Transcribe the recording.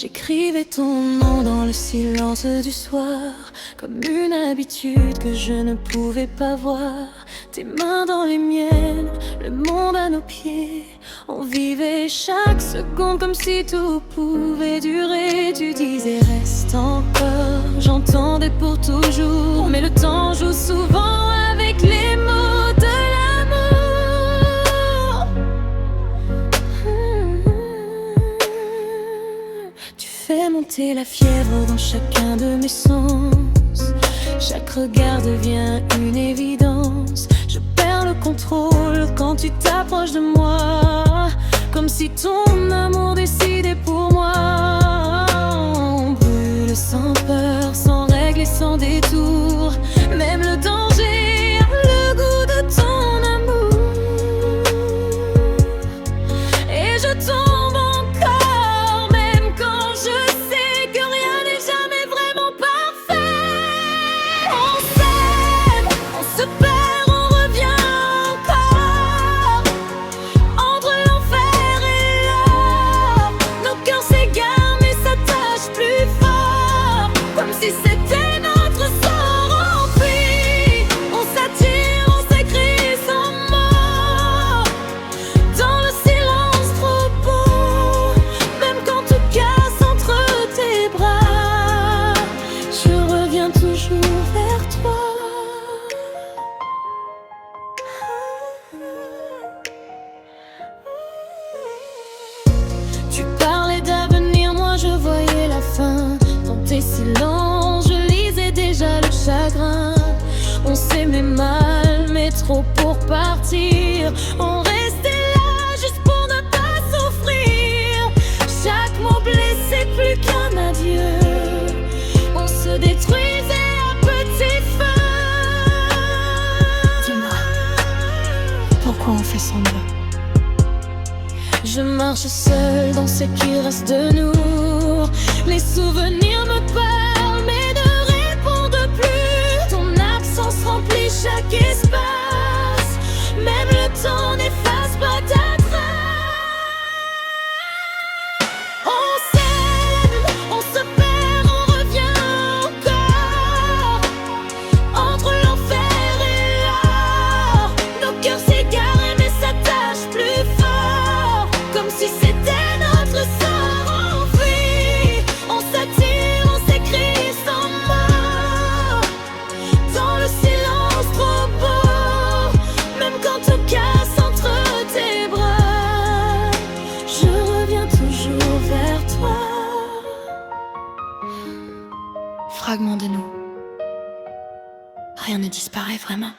J'écrivais ton nom dans le silence du soir, comme une habitude que je ne pouvais pas voir. Tes mains dans les miennes, le monde à nos pieds. On vivait chaque seconde comme si tout pouvait durer. Tu disais reste encore, j'entendais pour toujours. Mais le temps joue souvent avec les mots de l'amour. Tu fais monter la fièvre dans chacun de mes sens. Chaque regard devient une évidence. Je perds le contrôle quand tu t'approches de moi, comme si ton amour décidait pour moi. On brûle sans peur, sans règle et sans détour. Même le danger a le goût de ton amour. Et je tombe encore, même quand je sais que rien n'est jamais vraiment parfait. On s'aime, on se perd, on revient encore. Entre l'enfer et l'or, nos cœurs s'égarent mais s'attachent plus fort, comme si c'était notre sort. Enfui, on s'attire, on s'écrit sans mots, dans le silence trop beau. Même quand tout casse entre tes bras, je reviens toujours vers toi. Tu parlais d'avenir, moi je voyais la fin. Dans tes silences, je lisais déjà le chagrin. On s'aimait mal, mais trop pour partir. On restait là juste pour ne pas souffrir. Chaque mot blessé, plus qu'un adieu. On se détruisait à petit feu. Dis-moi, pourquoi on fait semblant? Je marche seule dans ce qu'il reste de nous. Les souvenirs me parlent mais ne répondent plus. Ton absence remplit chaque espace. Même le temps n'efface pas ta trace. On s'aime, on se perd, on revient encore. Entre l'enfer et l'or, nos cœurs s'égarent mais s'attachent plus fort, comme si c'était notre sort. Enfui, on s'attire, on s'écrit sans mots, dans le silence trop beau. Même quand tout casse entre tes bras, je reviens toujours vers toi. Fragment de nous, rien ne disparaît vraiment.